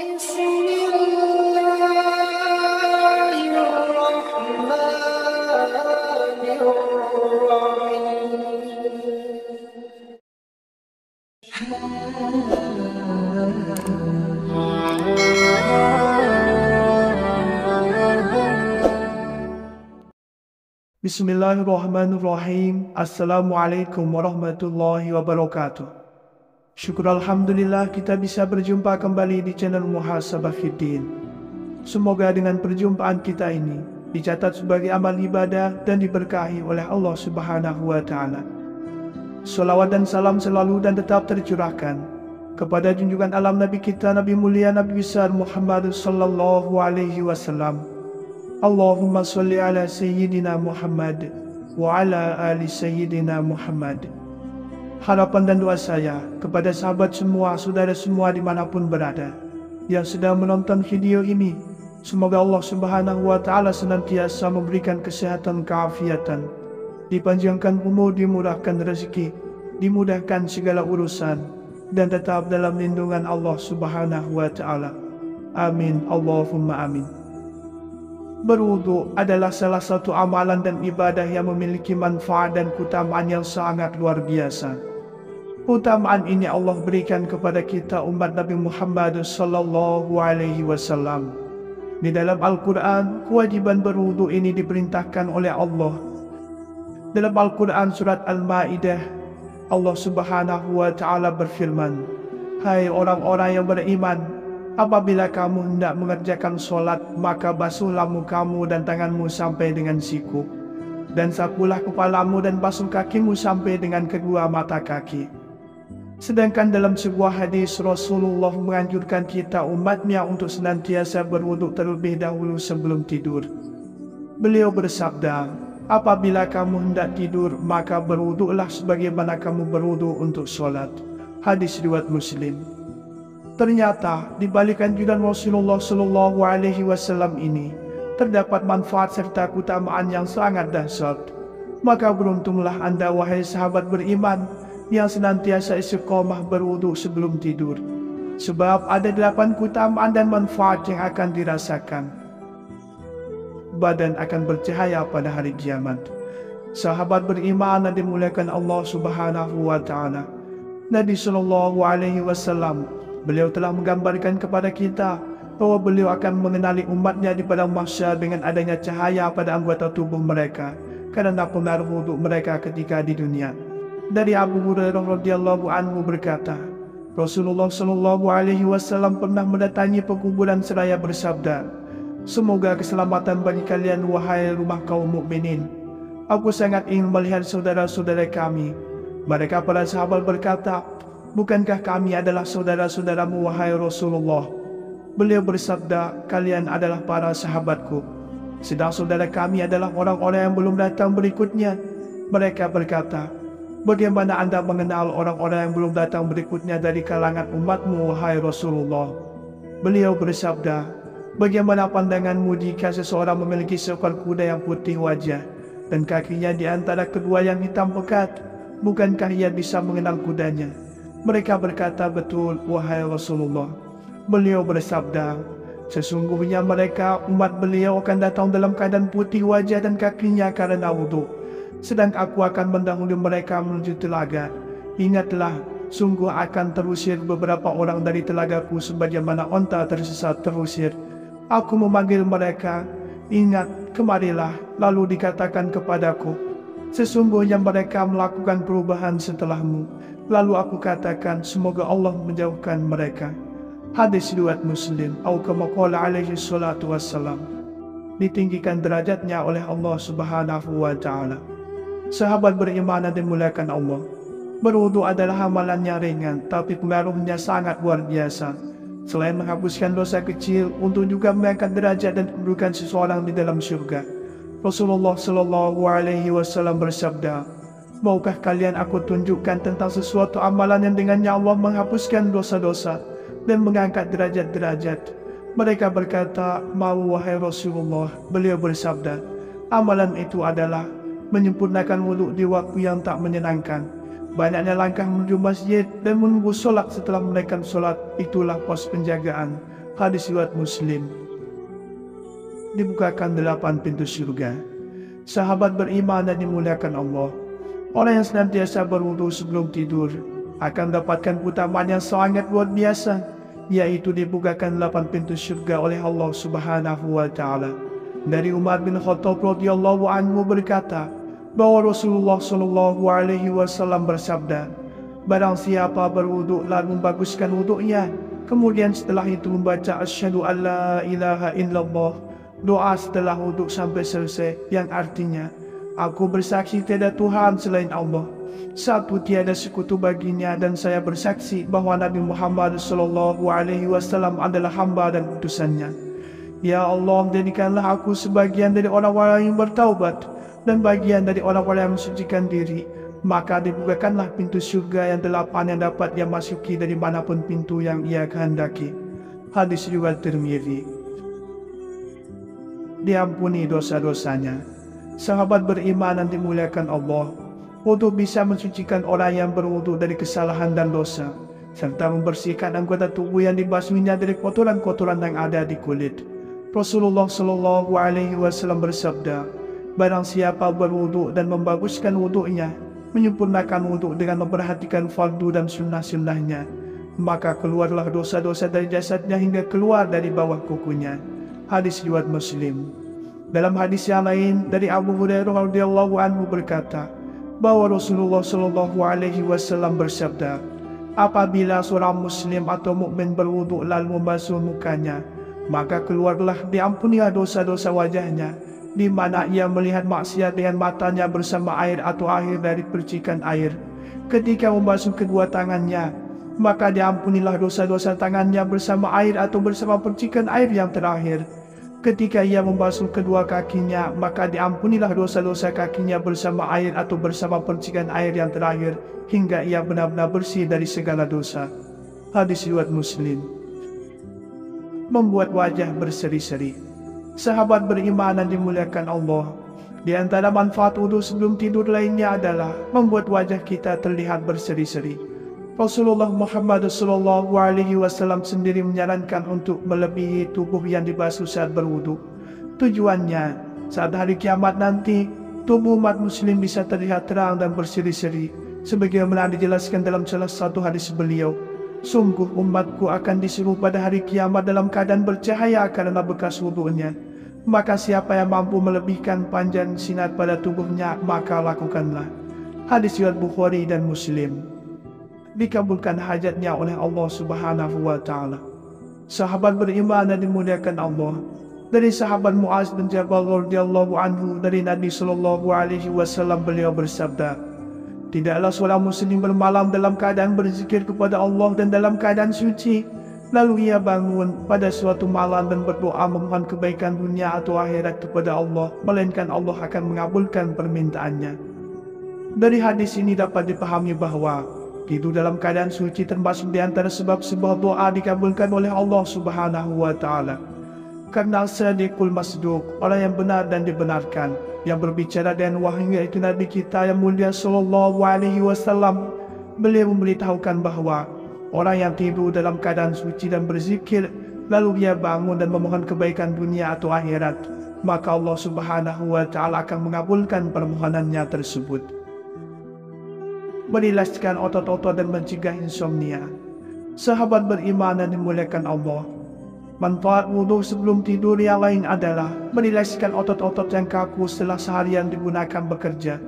بسم الله الرحمن Bismillahirrahmanirrahim. Assalamualaikum warahmatullahi wabarakatuh. Syukur Alhamdulillah kita bisa berjumpa kembali di channel Muhasabah Fiddin. Semoga dengan perjumpaan kita ini dicatat sebagai amal ibadah dan diberkahi oleh Allah Subhanahu wa Ta'ala. Salawat dan salam selalu dan tetap tercurahkan kepada junjungan alam Nabi kita, Nabi mulia, Nabi besar Muhammad sallallahu alaihi wasallam. Allahumma salli ala Sayyidina Muhammad wa ala ali Sayyidina Muhammad. Harapan dan doa saya kepada sahabat semua, saudara semua dimanapun berada yang sedang menonton video ini, semoga Allah Subhanahu wa Ta'ala senantiasa memberikan kesehatan, keafiatan, dipanjangkan umur, dimurahkan rezeki, dimudahkan segala urusan, dan tetap dalam lindungan Allah Subhanahu wa Ta'ala. Amin, Allahumma amin. Berwudu adalah salah satu amalan dan ibadah yang memiliki manfaat dan keutamaan yang sangat luar biasa. Keutamaan ini Allah berikan kepada kita umat Nabi Muhammad sallallahu alaihi wasallam. Di dalam Al-Quran, kewajiban berwudu ini diperintahkan oleh Allah. Dalam Al-Quran surat Al-Ma'idah, Allah Subhanahu wa Ta'ala berfirman, "Hai orang-orang yang beriman, apabila kamu hendak mengerjakan solat, maka basuhlah mukamu dan tanganmu sampai dengan siku, dan sapulah kepalamu dan basuh kakimu sampai dengan kedua mata kaki." Sedangkan dalam sebuah hadis, Rasulullah menganjurkan kita umatnya untuk senantiasa berwuduk terlebih dahulu sebelum tidur. Beliau bersabda, "Apabila kamu hendak tidur, maka berwuduklah sebagaimana kamu berwuduk untuk solat." Hadis riwayat Muslim. Ternyata di balik anjuran Rasulullah Shallallahu Alaihi Wasallam ini terdapat manfaat serta keutamaan yang sangat dahsyat. Maka beruntunglah anda wahai sahabat beriman yang senantiasa istiqomah berwudu sebelum tidur, sebab ada 8 keutamaan dan manfaat yang akan dirasakan. Badan akan bercahaya pada hari kiamat. Sahabat beriman yang dimuliakan Allah Subhanahu wa Ta'ala, Nabi Sallallahu Alaihi Wasallam, beliau telah menggambarkan kepada kita bahwa beliau akan mengenali umatnya di padang mahsyar dengan adanya cahaya pada anggota tubuh mereka karena pengaruh wudu mereka ketika di dunia. Dari Abu Hurairah radhiyallahu anhu berkata, Rasulullah Shallallahu Alaihi Wasallam pernah mendatangi pekuburan seraya bersabda, "Semoga keselamatan bagi kalian wahai rumah kaum mukminin. Aku sangat ingin melihat saudara-saudara kami." Mereka para sahabat berkata, "Bukankah kami adalah saudara-saudaramu wahai Rasulullah?" Beliau bersabda, "Kalian adalah para sahabatku, sedang saudara kami adalah orang-orang yang belum datang berikutnya." Mereka berkata, "Bagaimana anda mengenal orang-orang yang belum datang berikutnya dari kalangan umatmu wahai Rasulullah?" Beliau bersabda, "Bagaimana pandanganmu jika seseorang memiliki seekor kuda yang putih wajah dan kakinya di antara kedua yang hitam pekat? Bukankah ia bisa mengenal kudanya?" Mereka berkata, "Betul wahai Rasulullah." Beliau bersabda, "Sesungguhnya mereka umat beliau akan datang dalam keadaan putih wajah dan kakinya karena wudu, sedang aku akan mendahului mereka menuju telaga. Ingatlah, sungguh akan terusir beberapa orang dari telagaku sebagaimana onta tersesat terusir. Aku memanggil mereka, 'Ingat, kemarilah.' Lalu dikatakan kepadaku, 'Sesungguhnya mereka melakukan perubahan setelahmu.' Lalu aku katakan, 'Semoga Allah menjauhkan mereka.'" Hadis riwayat Muslim. Atau kama qala alaihi salatu wassalam. Ditinggikan derajatnya oleh Allah Subhanahu wa Ta'ala. Sahabat beriman yang dimuliakan Allah, berwudu adalah amalan yang ringan, tapi pengaruhnya sangat luar biasa. Selain menghapuskan dosa kecil, untuk juga mengangkat derajat dan kedudukan seseorang di dalam surga. Rasulullah Shallallahu Alaihi Wasallam bersabda, "Maukah kalian aku tunjukkan tentang sesuatu amalan yang dengannya Allah menghapuskan dosa-dosa dan mengangkat derajat-derajat?" Mereka berkata, "Mau wahai Rasulullah." Beliau bersabda, "Amalan itu adalah menyempurnakan wudhu di waktu yang tak menyenangkan, banyaknya langkah menuju masjid dan menunggu solat setelah menunaikan solat, itulah pos penjagaan." Hadis riwayat Muslim. Dibukakan 8 pintu surga. Sahabat beriman dan dimuliakan Allah, orang yang senantiasa berwudu sebelum tidur akan mendapatkan keutamaan yang sangat luar biasa, yaitu dibukakan 8 pintu surga oleh Allah Subhanahu wa taala. Dari Umar bin Khattab radhiyallahu anhu berkata bahwa Rasulullah sallallahu alaihi wasallam bersabda, barang siapa berwudu lalu membaguskan wudunya, kemudian setelah itu membaca asyhadu alla ilaha illallah, doa setelah wudu sampai selesai, yang artinya aku bersaksi tiada Tuhan selain Allah, satu tiada sekutu baginya, dan saya bersaksi bahwa Nabi Muhammad sallallahu alaihi wasallam adalah hamba dan utusannya. Ya Allah, jadikanlah aku sebagian dari orang-orang yang bertaubat dan bagian dari orang-orang yang mensucikan diri. Maka dibukakanlah pintu surga yang 8 yang dapat dia masuki dari manapun pintu yang ia kehendaki. Hadis riwayat Tirmidzi. Diampuni dosa-dosanya. Sahabat beriman dan dimuliakan Allah, wudu bisa mensucikan orang yang berwudu dari kesalahan dan dosa, serta membersihkan anggota tubuh yang dibasuhnya dari kotoran-kotoran yang ada di kulit. Rasulullah sallallahu alaihi wasallam bersabda, barang siapa berwudu dan membaguskan wudunya, menyempurnakan wudu dengan memperhatikan fardu dan sunnah-sunnahnya, maka keluarlah dosa-dosa dari jasadnya hingga keluar dari bawah kukunya. Hadis riwayat Muslim. Dalam hadis yang lain dari Abu Hurairah radhiyallahu anhu berkata bahwa Rasulullah sallallahu alaihi wasallam bersabda, apabila seorang muslim atau mukmin berwudu lalu membasuh mukanya, maka keluarlah diampunilah dosa-dosa wajahnya, di mana ia melihat maksiat dengan matanya bersama air atau akhir dari percikan air. Ketika membasuh kedua tangannya, maka diampunilah dosa-dosa tangannya bersama air atau bersama percikan air yang terakhir. Ketika ia membasuh kedua kakinya, maka diampunilah dosa-dosa kakinya bersama air atau bersama percikan air yang terakhir, hingga ia benar-benar bersih dari segala dosa. Hadis riwayat Muslim. Membuat wajah berseri-seri. Sahabat beriman dan dimuliakan Allah, di antara manfaat wudu sebelum tidur lainnya adalah membuat wajah kita terlihat berseri-seri. Rasulullah Muhammad sallallahu alaihi wasallam sendiri menyarankan untuk melebihi tubuh yang dibasuh saat berwudu. Tujuannya, saat hari kiamat nanti, tubuh umat muslim bisa terlihat terang dan berseri-seri, sebagaimana dijelaskan dalam salah satu hadis beliau. Sungguh umatku akan disuruh pada hari kiamat dalam keadaan bercahaya karena bekas wudunya. Maka siapa yang mampu melebihkan panjang sinar pada tubuhnya, maka lakukanlah. Hadis riwayat Bukhari dan Muslim. Dikabulkan hajatnya oleh Allah Subhanahu wa taala. Sahabat beriman dan dimuliakan Allah, dari sahabat Muaz bin Jabal radhiyallahu anhu dari Nabi sallallahu alaihi wasallam, beliau bersabda, tidaklah seorang muslim bermalam dalam keadaan berzikir kepada Allah dan dalam keadaan suci, lalu ia bangun pada suatu malam dan berdoa memohon kebaikan dunia atau akhirat kepada Allah, melainkan Allah akan mengabulkan permintaannya. Dari hadis ini dapat dipahami bahwa tidur dalam keadaan suci termasuk di antara sebab-sebab doa dikabulkan oleh Allah Subhanahu wa taala. Karena Sadiqul Masduq, orang yang benar dan dibenarkan, yang berbicara dengan wahyu, yaitu Nabi kita yang mulia sallallahu alaihi wasallam, beliau memberitahukan bahwa orang yang tidur dalam keadaan suci dan berzikir, lalu ia bangun dan memohon kebaikan dunia atau akhirat, maka Allah Subhanahu wa taala akan mengabulkan permohonannya tersebut. Merilaskan otot-otot dan mencegah insomnia. Sahabat beriman dan dimuliakan Allah, manfaat wudu sebelum tidur yang lain adalah merilekskan otot-otot yang kaku setelah seharian digunakan bekerja.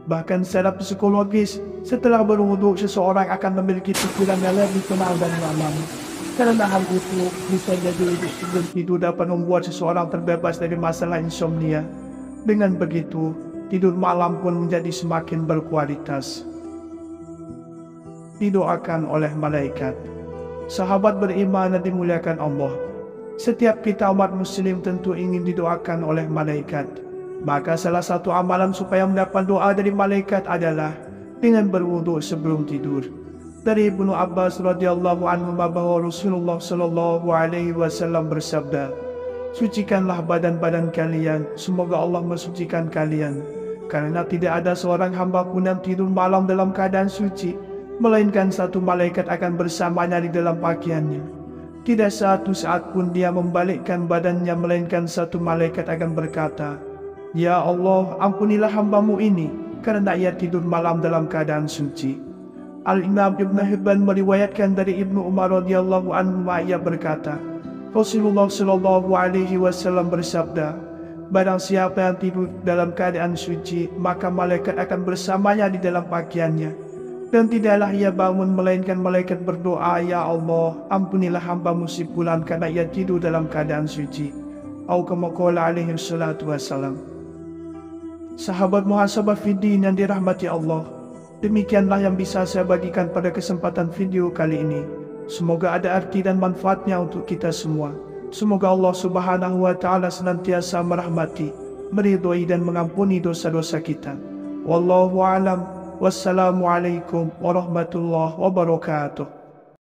Bahkan secara psikologis, setelah berwudu seseorang akan memiliki pikiran yang lebih tenang dan nyaman. Karena hal itu bisa jadi wudu sebelum tidur dapat membuat seseorang terbebas dari masalah insomnia. Dengan begitu, tidur malam pun menjadi semakin berkualitas. Didoakan oleh malaikat. Sahabat beriman dan dimuliakan Allah, setiap kita umat muslim tentu ingin didoakan oleh malaikat. Maka salah satu amalan supaya mendapat doa dari malaikat adalah dengan berwudu sebelum tidur. Dari Ibnu Abbas radhiyallahu anhu bahwa Rasulullah sallallahu alaihi wasallam bersabda, sucikanlah badan-badan kalian, semoga Allah mensucikan kalian. Karena tidak ada seorang hamba pun yang tidur malam dalam keadaan suci, melainkan satu malaikat akan bersamanya di dalam pakaiannya. Tidak satu saat pun dia membalikkan badannya, melainkan satu malaikat akan berkata, "Ya Allah, ampunilah hamba-Mu ini, kerana ia tidur malam dalam keadaan suci." Al-Imam Ibn Hibban meriwayatkan dari Ibnu Umar radhiyallahu anhu, ia berkata, Rasulullah sallallahu alaihi wasallam bersabda, "Barang siapa yang tidur dalam keadaan suci, maka malaikat akan bersamanya di dalam pakaiannya. Dan tidaklah ia bangun melainkan malaikat berdoa, 'Ya Allah, ampunilah hamba-Mu si fulan kerana ia tidur dalam keadaan suci.'" Atau kama qala alaihi salatu wassalam. Sahabat muhasabah fiddin yang dirahmati Allah, demikianlah yang bisa saya bagikan pada kesempatan video kali ini. Semoga ada arti dan manfaatnya untuk kita semua. Semoga Allah Subhanahu wa Ta'ala senantiasa merahmati, meridhoi dan mengampuni dosa-dosa kita. Wallahu a'lam. Wassalamualaikum warahmatullahi wabarakatuh.